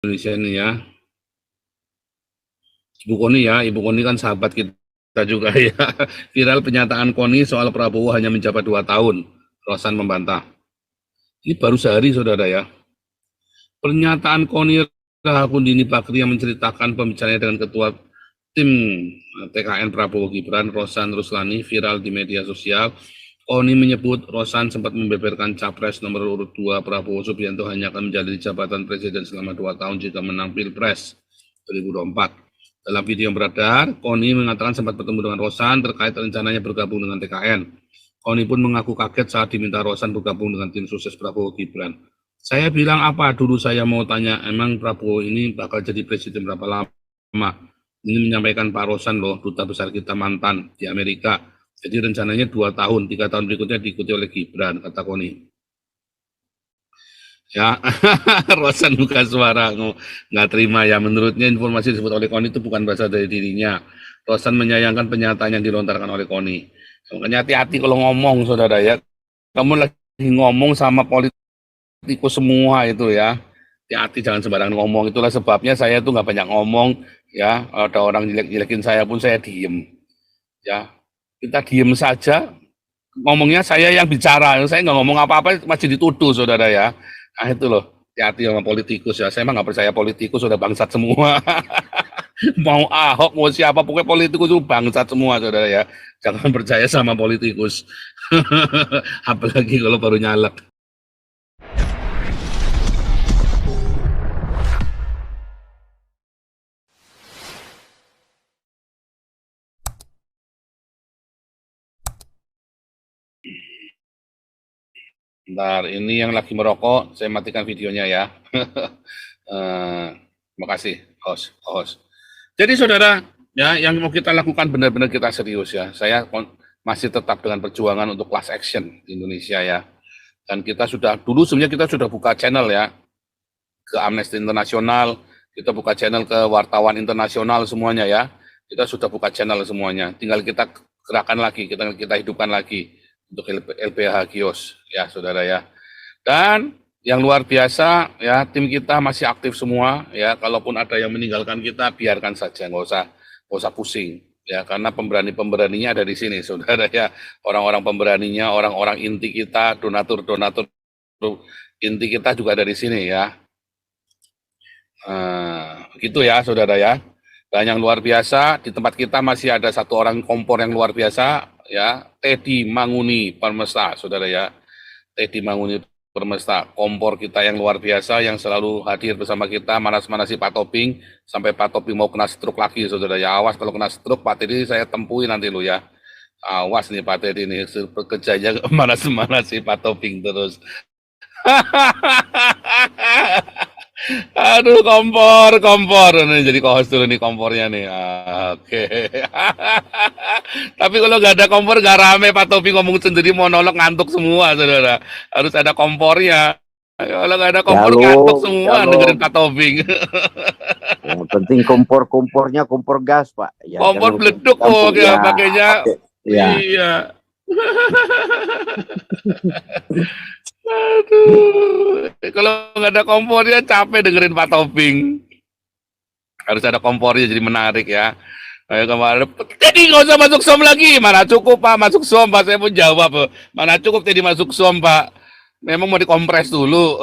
Indonesia ini ya. Ibu Koni ya, Ibu Koni kan sahabat kita juga ya. Viral pernyataan Koni soal Prabowo hanya menjabat 2 tahun. Rosan membantah. Ini baru sehari saudara ya. Pernyataan Koni Rahakundini Bakri yang menceritakan pembicaraannya dengan ketua tim TKN Prabowo Gibran, Rosan Ruslani, viral di media sosial. Koni menyebut Rosan sempat membeberkan capres nomor urut 2 Prabowo Subianto hanya akan menjalani jabatan presiden selama 2 tahun jika menang Pilpres 2024. Dalam video yang beredar, Koni mengatakan sempat bertemu dengan Rosan terkait rencananya bergabung dengan TKN. Koni pun mengaku kaget saat diminta Rosan bergabung dengan tim sukses Prabowo Gibran. Saya bilang apa dulu, saya mau tanya, emang Prabowo ini bakal jadi presiden berapa lama? Ini menyampaikan Pak Rosan loh, duta besar kita mantan di Amerika. Jadi rencananya 2 tahun, 3 tahun berikutnya diikuti oleh Gibran, kata Koni. Ya, Rosan buka suara, nggak terima ya. Menurutnya informasi disebut oleh Koni itu bukan berasal dari dirinya. Rosan menyayangkan pernyataan yang dilontarkan oleh Koni. Makanya hati-hati kalau ngomong, saudara ya. Kamu lagi ngomong sama politikus semua itu ya. Hati-hati jangan sembarangan ngomong. Itulah sebabnya saya tuh nggak banyak ngomong ya. Ada orang jelek-jelekin saya pun saya diem. Ya, kita diem saja. Ngomongnya saya yang bicara. Saya nggak ngomong apa-apa masih dituduh, saudara ya. Nah itu loh, hati-hati sama politikus ya. Saya emang nggak percaya politikus, sudah bangsat semua. Mau Ahok, mau siapa, pokoknya politikus itu bangsat semua, saudara ya. Jangan percaya sama politikus. Apalagi kalau baru nyalek. Bentar, ini yang lagi merokok, saya matikan videonya ya. Terima kasih, host. Jadi saudara, ya yang mau kita lakukan benar-benar kita serius ya. Saya masih tetap dengan perjuangan untuk class action di Indonesia ya. Dan kita sudah, dulu sebenarnya kita sudah buka channel ya, ke Amnesty International, kita buka channel ke wartawan internasional semuanya ya. Kita sudah buka channel semuanya. Tinggal kita gerakan lagi, kita hidupkan lagi untuk LBH Kios ya saudara ya. Dan yang luar biasa ya, tim kita masih aktif semua ya. Kalaupun ada yang meninggalkan kita, biarkan saja, nggak usah pusing ya, karena pemberaninya ada di sini saudara ya. Orang-orang pemberaninya, orang-orang inti kita, donatur inti kita juga ada di sini ya. Begitu ya saudara ya. Dan yang luar biasa, di tempat kita masih ada satu orang kompor yang luar biasa ya, Teddy Manguni Permesta, saudara ya. Teddy Manguni Permesta, kompor kita yang luar biasa, yang selalu hadir bersama kita, manas-manasi Pak Toping, sampai Pak Toping mau kena stroke lagi, saudara ya. Awas kalau kena stroke, Pak Teddy saya tempuin nanti lo ya. Awas nih Pak Teddy nih, kerjanya manas-manasi Pak Toping terus. Aduh, kompor. Nih, jadi co-host dulu nih kompornya nih. Oke. Tapi kalau nggak ada kompor nggak rame, Pak Topi ngomong sendiri monolog ngantuk semua, saudara. Harus ada kompornya. Kalau nggak ada kompor ngantuk semua dengerin Pak Toping. Yang penting kompornya kompor gas, Pak. Ya, kompor beleduk kok ya, pakainya. Ya. Iya. Aduh, kalau nggak ada kompornya capek dengerin Pak Toping. Harus ada kompornya jadi menarik ya. Kayak kemarin, jadi nggak usah masuk som lagi. Mana cukup Pak, masuk som Pak. Saya pun jawab, mana cukup jadi masuk som Pak. Memang mau dikompres dulu.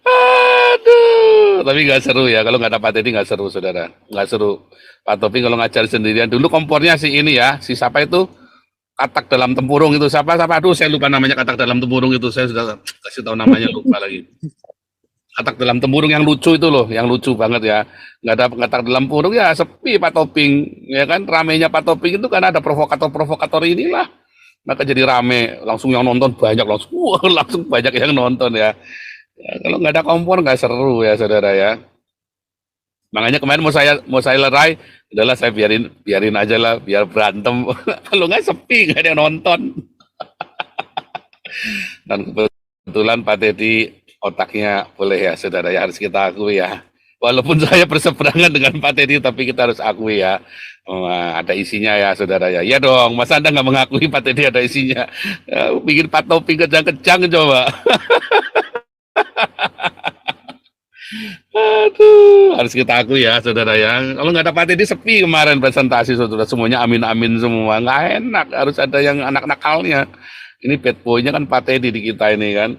Aduh, tapi nggak seru ya. Kalau nggak ada Pak Teddy nggak seru, saudara. Nggak seru. Pak Toping kalau ngajar sendirian. Dulu kompornya si ini ya, si siapa itu? Katak dalam tempurung itu siapa? Aduh, saya lupa namanya katak dalam tempurung itu. Saya sudah kasih tahu namanya, lupa lagi. Katak dalam tempurung yang lucu itu loh, yang lucu banget ya. Nggak ada katak dalam tempurung ya, sepi Pak Toping. Ya kan, ramenya Pak Toping itu karena ada provokator inilah. Maka jadi rame, langsung yang nonton banyak, langsung banyak yang nonton ya. Ya, kalau nggak ada kompor nggak seru ya saudara ya. Makanya kemarin mau saya lerai, adalah saya biarin aja lah, biar berantem. Kalau nggak sepi, nggak ada yang nonton. Dan kebetulan Pak Teddy otaknya boleh ya saudara ya, harus kita akui ya. Walaupun saya berseberangan dengan Pak Teddy, tapi kita harus akui ya, ada isinya ya saudara ya. Iya dong, masa Anda nggak mengakui Pak Teddy ada isinya? Bikin Pak Toping kejang-kejang coba. Aduh, harus kita akui ya saudara ya. Kalau nggak ada Pak Teddy sepi kemarin presentasi saudara, semuanya amin-amin semua. Nggak enak, harus ada yang anak nakalnya. Ini bad boy-nya kan Pak Teddy di kita ini kan.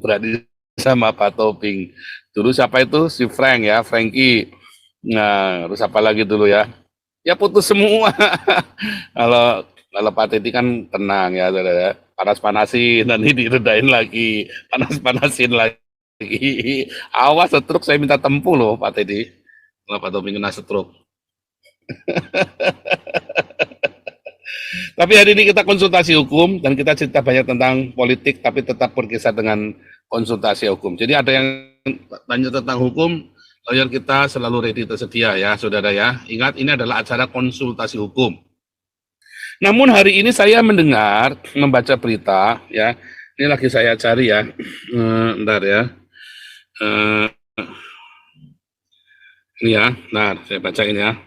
Berarti sama Pak Toping. Dulu siapa itu? Si Frank ya, Frankie. Nah, terus apa lagi dulu ya? Ya putus semua. kalau kalau Pak Teddy kan tenang ya, saudara. Panas-panasin, nanti diredain lagi. Panas-panasin lagi. Awas stroke, saya minta tempuh loh Pak Teddy. Kalau Pak Toping kena stroke. Tapi hari ini kita konsultasi hukum dan kita cerita banyak tentang politik, tapi tetap berkisar dengan konsultasi hukum. Jadi ada yang tanya tentang hukum, lawyer kita selalu ready tersedia ya, saudara ya. Ingat, ini adalah acara konsultasi hukum. Namun hari ini saya mendengar, membaca berita ya. Ini lagi saya cari ya. Bentar ya. Ini ya, nah saya bacain ya.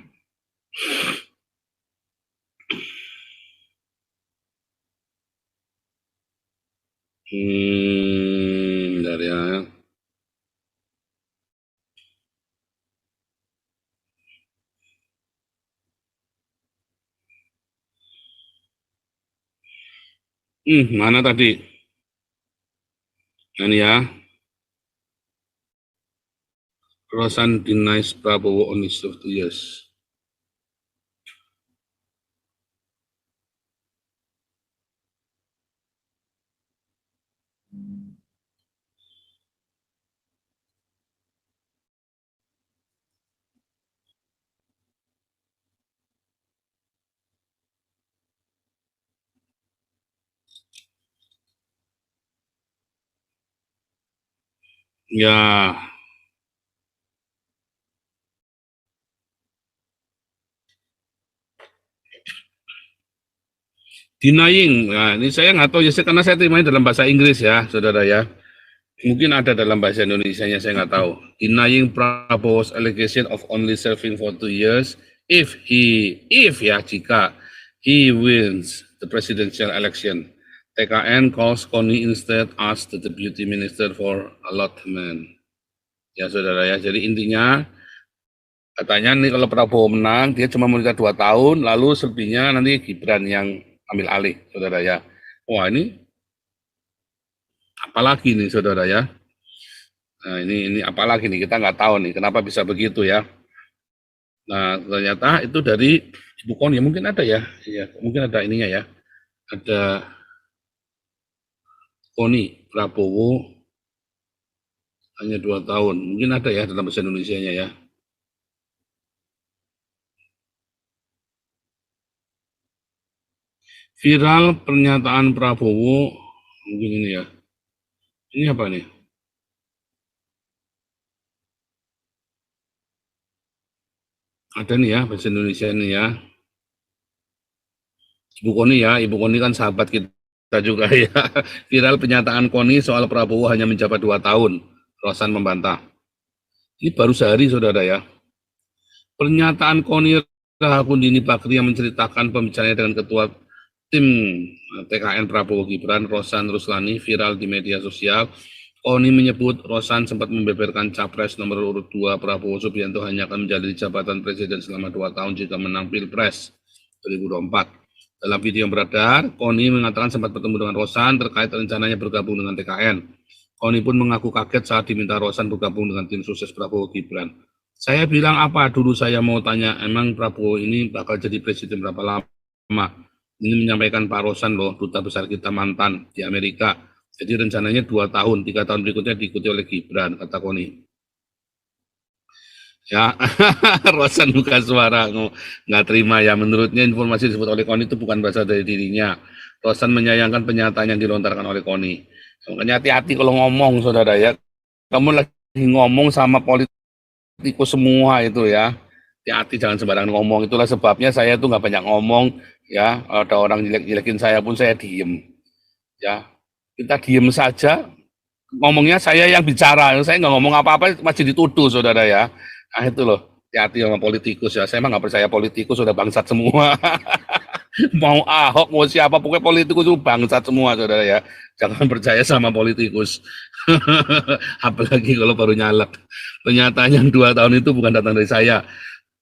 Bentar ya. Mana tadi? Ini ya. Rosan denies Prabowo only served 2 years. Ya, denying. Nah, ini saya nggak tahu ya, karena saya terima dalam bahasa Inggris ya, saudara ya. Mungkin ada dalam bahasa Indonesianya, saya nggak tahu. Denying Prabowo's allegation of only serving for 2 years if ya, jika he wins the presidential election. TKN calls Koni instead ask the deputy minister for allotment. Ya saudara ya, jadi intinya katanya nih kalau Prabowo menang, dia cuma meminta 2 tahun, lalu selebihnya nanti Gibran yang ambil alih, saudara ya. Wah ini apalagi nih saudara ya. Nah ini apalagi nih, kita nggak tahu nih kenapa bisa begitu ya. Nah ternyata itu dari Ibu Koni, mungkin ada ya, mungkin ada ininya ya. Ada Koni Prabowo hanya 2 tahun, mungkin ada ya dalam bahasa Indonesianya ya. Viral pernyataan Prabowo, mungkin ini ya. Ini apa nih? Ada nih ya bahasa Indonesia ini ya. Ibu Koni kan sahabat kita juga ya. Viral pernyataan Koni soal Prabowo hanya menjabat 2 tahun. Rosan membantah. Ini baru sehari saudara ya. Pernyataan Koni Rahakundini Bakri yang menceritakan pembicaraannya dengan ketua tim TKN Prabowo Gibran, Rosan Ruslani, viral di media sosial. Koni menyebut Rosan sempat membeberkan capres nomor urut 2 Prabowo Subianto hanya akan menjalani jabatan presiden selama 2 tahun jika menang Pilpres 2024. Dalam video yang beredar, Koni mengatakan sempat bertemu dengan Rosan terkait rencananya bergabung dengan TKN. Koni pun mengaku kaget saat diminta Rosan bergabung dengan tim sukses Prabowo Gibran. Saya bilang apa dulu, saya mau tanya, emang Prabowo ini bakal jadi presiden berapa lama? Ini menyampaikan Pak Rosan loh, duta besar kita mantan di Amerika. Jadi rencananya 2 tahun, 3 tahun berikutnya diikuti oleh Gibran, kata Koni. Ya, Rosan buka suara, nggak terima ya. Menurutnya informasi disebut oleh Koni itu bukan berasal dari dirinya. Rosan menyayangkan pernyataan yang dilontarkan oleh Koni. Makanya hati-hati kalau ngomong, saudara ya. Kamu lagi ngomong sama politikus semua itu ya. Hati-hati jangan sembarangan ngomong. Itulah sebabnya saya tuh nggak banyak ngomong ya. Ada orang jelek-jelekin saya pun saya diem. Ya, kita diem saja. ngomongnya saya yang bicara, saya nggak ngomong apa-apa masih dituduh saudara ya. Nah itu loh, hati-hati sama politikus ya. Saya emang nggak percaya politikus, sudah bangsat semua. Mau Ahok, mau siapa, pokoknya politikus itu bangsat semua saudara ya. Jangan percaya sama politikus. Apalagi kalau baru nyalek. Pernyataan yang 2 tahun itu bukan datang dari saya.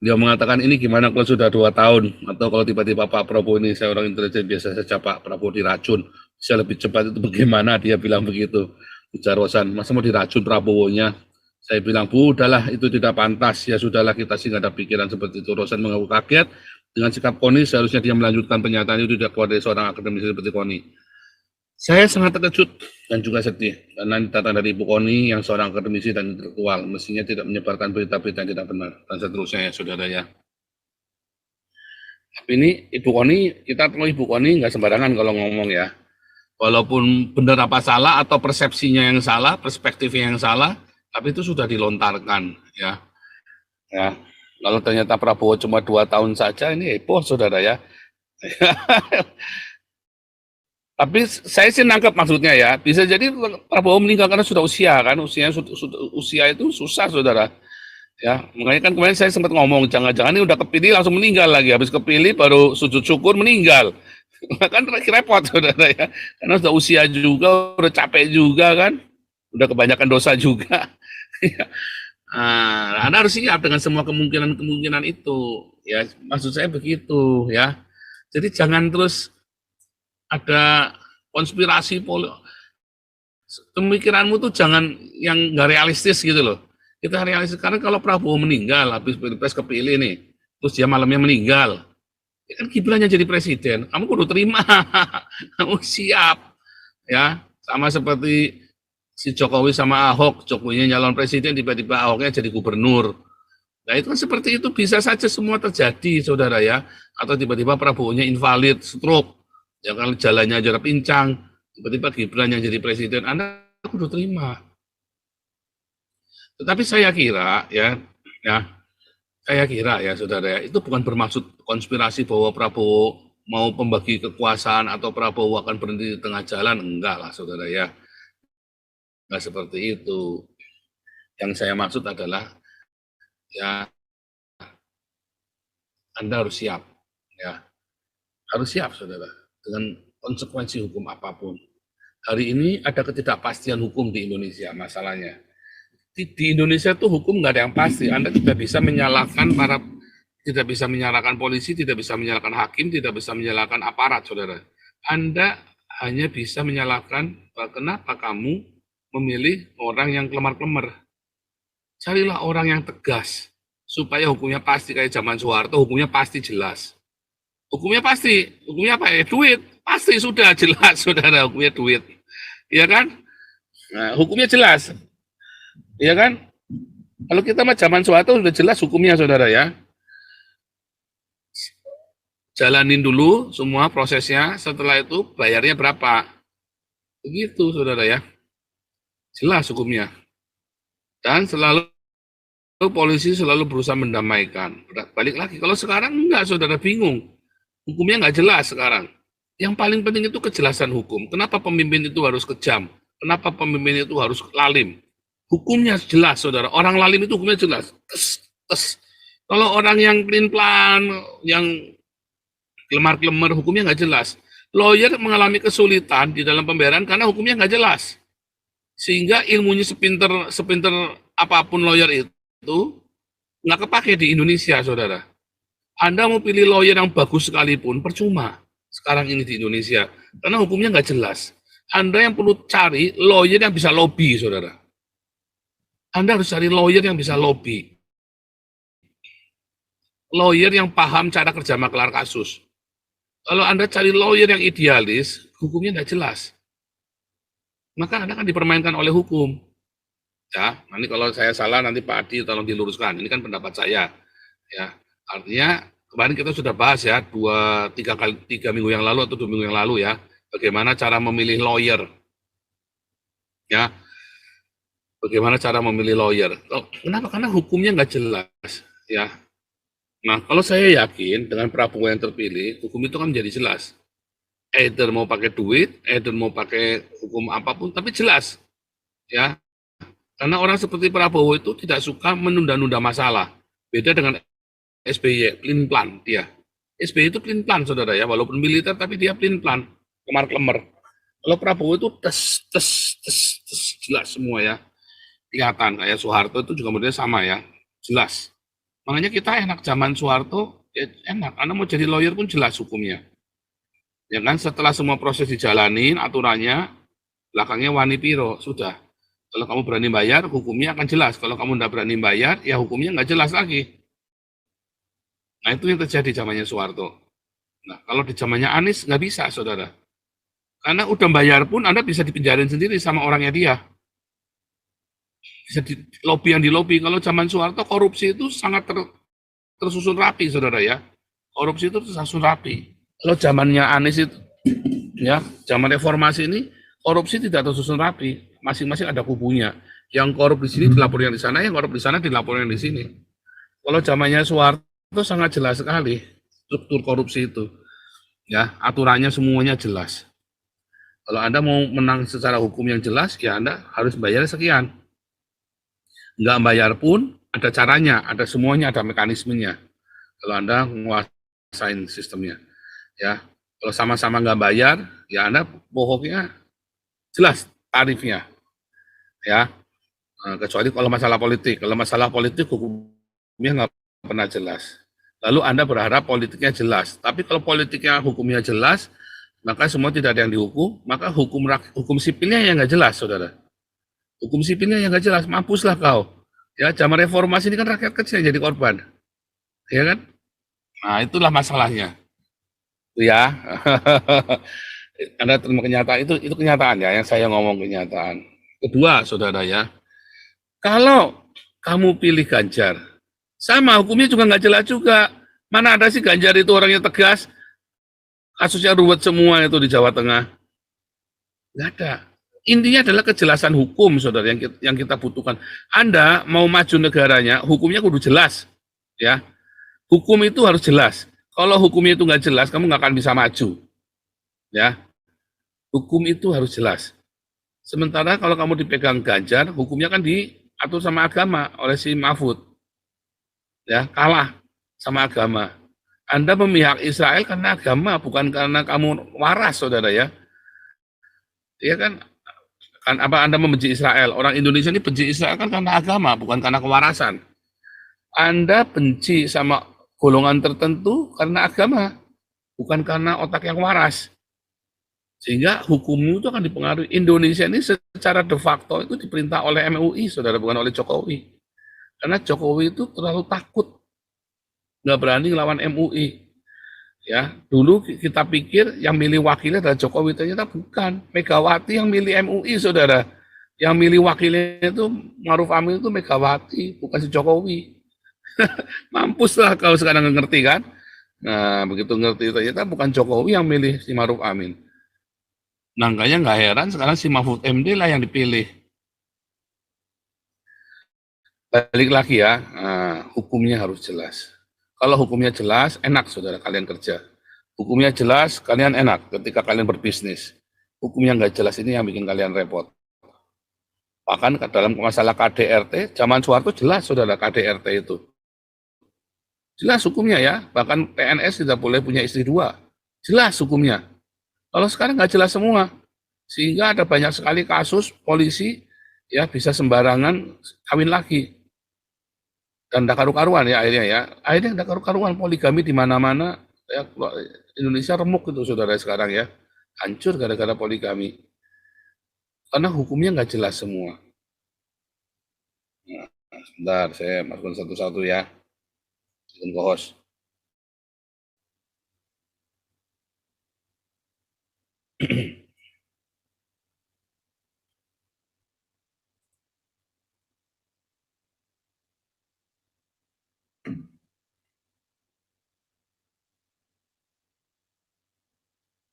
Dia mengatakan ini gimana kalau sudah 2 tahun, atau kalau tiba-tiba Pak Prabowo ini, saya orang intelijen biasa saja, Pak Prabowo diracun, bisa lebih cepat, itu bagaimana, dia bilang begitu. Ujar Rosan, masa mau diracun Prabowo-nya? Saya bilang, Bu, udahlah, itu tidak pantas, ya sudahlah, kita sih nggak ada pikiran seperti itu. Rosan mengaku kaget dengan sikap Koni, seharusnya dia melanjutkan pernyataan itu, tidak keluar dari seorang akademisi seperti Koni. Saya sangat terkejut dan juga sedih karena datang dari Ibu Koni yang seorang akademisi dan intelektual, mestinya tidak menyebarkan berita-berita yang tidak benar dan seterusnya ya saudara ya. Tapi ini Ibu Koni, kita tahu Ibu Koni nggak sembarangan kalau ngomong ya. Walaupun benar apa salah atau persepsinya yang salah, perspektifnya yang salah, tapi itu sudah dilontarkan ya. Ya, kalau ternyata Prabowo cuma 2 tahun saja, ini heboh saudara ya. Tapi saya sih nangkep maksudnya ya, bisa jadi Prabowo meninggal karena sudah usia kan, usia itu susah saudara. Ya, makanya kan kemarin saya sempat ngomong, jangan-jangan ini udah kepilih langsung meninggal lagi, habis kepilih baru sujud syukur meninggal. Kan repot saudara ya, karena sudah usia juga, udah capek juga kan, udah kebanyakan dosa juga. Nah, Anda harus siap dengan semua kemungkinan-kemungkinan itu, ya maksud saya begitu ya. Jadi jangan terus ada konspirasi pemikiranmu tuh jangan yang nggak realistis gitu loh. Kita realistis karena kalau Prabowo meninggal habis pilpres kepilih nih, terus dia malamnya meninggal, ya kan Gibran yang jadi presiden, kamu kudu terima, kamu siap, ya sama seperti si Jokowi sama Ahok, Jokowinya nyalon presiden, tiba-tiba Ahoknya jadi gubernur. Nah itu kan seperti itu bisa saja semua terjadi saudara ya, atau tiba-tiba Prabowo-nya invalid, stroke. Ya kalau jalannya aja pincang, tiba-tiba Gibran yang jadi presiden, Anda kudu terima. Tetapi saya kira ya saudara ya, itu bukan bermaksud konspirasi bahwa Prabowo mau pembagi kekuasaan atau Prabowo akan berhenti di tengah jalan, enggak lah saudara ya. Enggak seperti itu. Yang saya maksud adalah ya Anda harus siap ya. Harus siap saudara dengan konsekuensi hukum apapun. Hari ini ada ketidakpastian hukum di Indonesia masalahnya. Di Indonesia tuh hukum nggak ada yang pasti. Anda tidak bisa menyalahkan tidak bisa menyalahkan polisi, tidak bisa menyalahkan hakim, tidak bisa menyalahkan aparat, saudara. Anda hanya bisa menyalahkan kenapa kamu memilih orang yang kelemar-kelemar. Carilah orang yang tegas supaya hukumnya pasti kayak zaman Soeharto, hukumnya pasti jelas. Hukumnya pasti, hukumnya apa ya? Duit, pasti sudah jelas, saudara, hukumnya duit, ya kan? Nah, hukumnya jelas, ya kan? Kalau kita mah zaman Soeharto sudah jelas hukumnya, saudara ya. Jalanin dulu semua prosesnya, setelah itu bayarnya berapa, begitu, saudara ya. Jelas hukumnya. Dan selalu polisi selalu berusaha mendamaikan. Balik lagi, kalau sekarang enggak, saudara bingung. Hukumnya nggak jelas sekarang. Yang paling penting itu kejelasan hukum. Kenapa pemimpin itu harus kejam? Kenapa pemimpin itu harus lalim? Hukumnya jelas, saudara. Orang lalim itu hukumnya jelas. Kalau orang yang pelin-pelan, yang kelemar-kelemar, hukumnya nggak jelas. Lawyer mengalami kesulitan di dalam pembayaran karena hukumnya nggak jelas. Sehingga ilmunya sepinter apapun lawyer itu nggak kepake di Indonesia, saudara. Anda mau pilih lawyer yang bagus sekalipun, percuma sekarang ini di Indonesia. Karena hukumnya nggak jelas. Anda yang perlu cari lawyer yang bisa lobby, saudara. Anda harus cari lawyer yang bisa lobby. Lawyer yang paham cara kerja maklar kasus. Kalau Anda cari lawyer yang idealis, hukumnya nggak jelas. Maka Anda akan dipermainkan oleh hukum. Ya, nanti kalau saya salah, nanti Pak Adi tolong diluruskan. Ini kan pendapat saya. Ya, artinya kemarin kita sudah bahas ya 3 minggu yang lalu atau 2 minggu yang lalu ya, bagaimana cara memilih lawyer, ya, bagaimana cara memilih lawyer. Kenapa? Karena hukumnya nggak jelas, ya. Nah, kalau saya yakin dengan Prabowo yang terpilih, hukum itu kan menjadi jelas. Either mau pakai duit, either mau pakai hukum apapun, tapi jelas, Ya, karena orang seperti Prabowo itu tidak suka menunda-nunda masalah. Beda dengan SBY, plan dia. SBY itu plan, saudara ya, walaupun militer tapi dia plan, kemar-kemer. Kalau Prabowo itu tes, tes, tes, tes, jelas semua ya. Kelihatan, kayak Soeharto itu juga modelnya sama ya, jelas. Makanya kita enak zaman Soeharto, ya enak, karena mau jadi lawyer pun jelas hukumnya. Ya kan, setelah semua proses dijalanin, aturannya, belakangnya wani piro, sudah. Kalau kamu berani bayar, hukumnya akan jelas. Kalau kamu tidak berani bayar, ya hukumnya nggak jelas lagi. Nah, itu yang terjadi zamannya Soeharto. Nah, kalau di zamannya Anies, nggak bisa, saudara. Karena udah bayar pun, Anda bisa dipenjarin sendiri sama orangnya dia. Bisa di lobby yang di lobby. Kalau zaman Soeharto, korupsi itu sangat tersusun rapi, saudara ya. Korupsi itu tersusun rapi. Kalau zamannya Anies itu, ya, zaman reformasi ini, korupsi tidak tersusun rapi. Masing-masing ada kubunya. Yang korup di sini dilaporin yang di sana, yang korup di sana dilaporin yang di sini. Kalau zamannya Soeharto sangat jelas sekali struktur korupsi itu. Ya, aturannya semuanya jelas. Kalau Anda mau menang secara hukum yang jelas, ya Anda harus bayar sekian. Nggak bayar pun ada caranya, ada semuanya, ada mekanismenya. Kalau Anda menguasain sistemnya. Ya, kalau sama-sama nggak bayar, ya Anda pokoknya jelas tarifnya. Ya, kecuali kalau masalah politik. Kalau masalah politik hukumnya nggak pernah jelas. Lalu Anda berharap politiknya jelas. Tapi kalau politiknya hukumnya jelas, maka semua tidak ada yang dihukum, maka hukum sipilnya yang nggak jelas, saudara. Hukum sipilnya yang nggak jelas, mampuslah kau. Ya, zaman reformasi ini kan rakyat kecil yang jadi korban. Ya kan? Nah, itulah masalahnya. Ya. Anda terima kenyataan, itu kenyataan ya, yang saya ngomong kenyataan. Kedua, saudara ya, kalau kamu pilih Ganjar, sama hukumnya juga nggak jelas juga. Mana ada sih Ganjar itu orangnya tegas, kasusnya ruwet semua itu di Jawa Tengah. Nggak ada. Intinya adalah kejelasan hukum, saudara, yang kita butuhkan. Anda mau maju negaranya, hukumnya kudu jelas. Ya, hukum itu harus jelas. Kalau hukumnya itu nggak jelas, kamu nggak akan bisa maju. Ya, hukum itu harus jelas. Sementara kalau kamu dipegang Ganjar, hukumnya kan diatur sama agama oleh si Mahfud. Ya, kalah sama agama. Anda memihak Israel karena agama, bukan karena kamu waras, saudara ya. Iya kan apa Anda membenci Israel? Orang Indonesia ini benci Israel kan karena agama, bukan karena kewarasan. Anda benci sama golongan tertentu karena agama, bukan karena otak yang waras. Sehingga hukummu itu akan dipengaruhi. Indonesia ini secara de facto itu diperintah oleh MUI, saudara, bukan oleh Jokowi. Karena Jokowi itu terlalu takut, nggak berani ngelawan MUI. Ya, dulu kita pikir yang milih wakilnya adalah Jokowi, ternyata bukan. Megawati yang milih MUI, saudara. Yang milih wakilnya itu Maruf Amin itu Megawati, bukan si Jokowi. Mampuslah kau sekarang ngerti kan? Nah, begitu ngerti ternyata bukan Jokowi yang milih si Maruf Amin. Nah, makanya nggak heran sekarang si Mahfud MD lah yang dipilih. Balik lagi ya, hukumnya harus jelas. Kalau hukumnya jelas, enak saudara kalian kerja. Hukumnya jelas, kalian enak ketika kalian berbisnis. Hukumnya nggak jelas ini yang bikin kalian repot. Bahkan dalam masalah KDRT, zaman Soeharto jelas saudara KDRT itu. Jelas hukumnya ya, bahkan PNS tidak boleh punya istri dua. Jelas hukumnya. Kalau sekarang nggak jelas semua. Sehingga ada banyak sekali kasus polisi ya bisa sembarangan kawin lagi. Dan tidak karu-karuan ya akhirnya ya. Akhirnya tidak karu-karuan, poligami di mana-mana. Ya, Indonesia remuk itu saudara sekarang ya. Hancur gara-gara poligami. Karena hukumnya nggak jelas semua. Nah, sebentar, saya masukkan satu-satu ya. Ke host.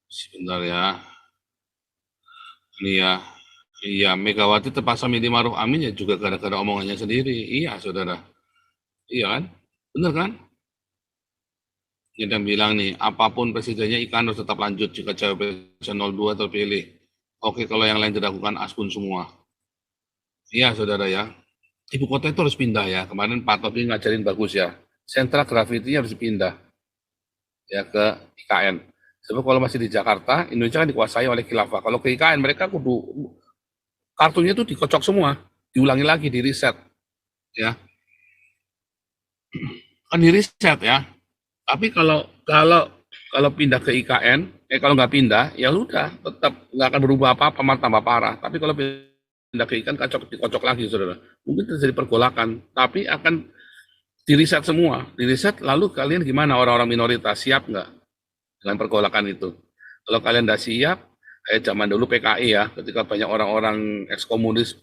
Sebentar ya. Ini ya. Iya, Megawati terpaksa milih Maruf Amin ya juga gara-gara omongannya sendiri. Iya, saudara. Iya kan? Benar kan? Yang bilang nih, apapun presidennya ikan harus tetap lanjut jika cawapres 02 terpilih. Oke, kalau yang lain dilakukan aspun semua. Iya, saudara ya. Ibu kota itu harus pindah ya. Kemarin Pak Topi ngajarin bagus ya. Sentra gravitinya harus pindah ya ke IKN. Sebab kalau masih di Jakarta, Indonesia kan dikuasai oleh khilafah. Kalau ke IKN mereka kudu kartunya itu dikocok semua, diulangi lagi, di riset ya. Kan di riset ya. Tapi kalau kalau kalau pindah ke IKN, kalau nggak pindah, ya udah, tetap nggak akan berubah apa-apa, malah tambah parah. Tapi kalau pindah ke IKN, dikocok lagi, saudara. Mungkin terjadi pergolakan, tapi akan diriset semua. Diriset, lalu kalian gimana orang-orang minoritas, siap nggak dengan pergolakan itu? Kalau kalian nggak siap, kayak zaman dulu PKI ya, ketika banyak orang-orang ekskomunis,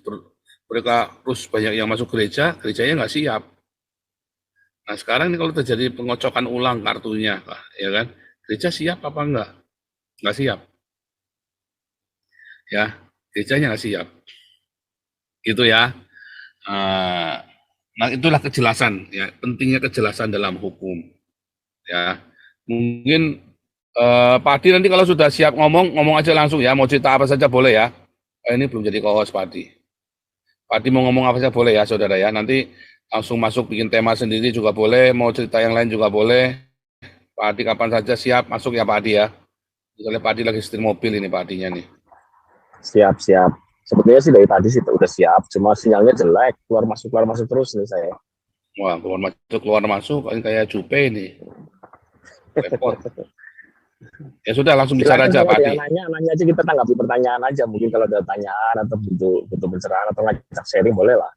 mereka terus banyak yang masuk gereja, gerejanya nggak siap. Nah sekarang ini kalau terjadi pengocokan ulang kartunya, ya kan, gereja siap apa enggak? Nggak siap, ya, gerejanya nggak siap, gitu ya. Nah itulah kejelasan, ya, pentingnya kejelasan dalam hukum, ya. Mungkin Pak Adi nanti kalau sudah siap ngomong, ngomong aja langsung ya, mau cerita apa saja boleh ya. Ini belum jadi co-host Pak Adi. Pak Adi mau ngomong apa saja boleh ya, saudara ya. Nanti langsung masuk bikin tema sendiri juga boleh, mau cerita yang lain juga boleh. Pak Adi kapan saja siap masuk ya Pak Adi ya. Misalnya Pak Adi lagi setir mobil ini Pak Adinya nih. Siap, siap. Sebetulnya sih dari tadi sih udah siap, cuma sinyalnya jelek, keluar masuk terus nih saya. Wah, keluar masuk kayak Jupe ini. Repot. Ya sudah langsung bicara aja Pak Adi. Nanya aja, kita tanggapi pertanyaan aja. Mungkin kalau ada pertanyaan atau butuh pencerahan atau ngajak sharing boleh lah.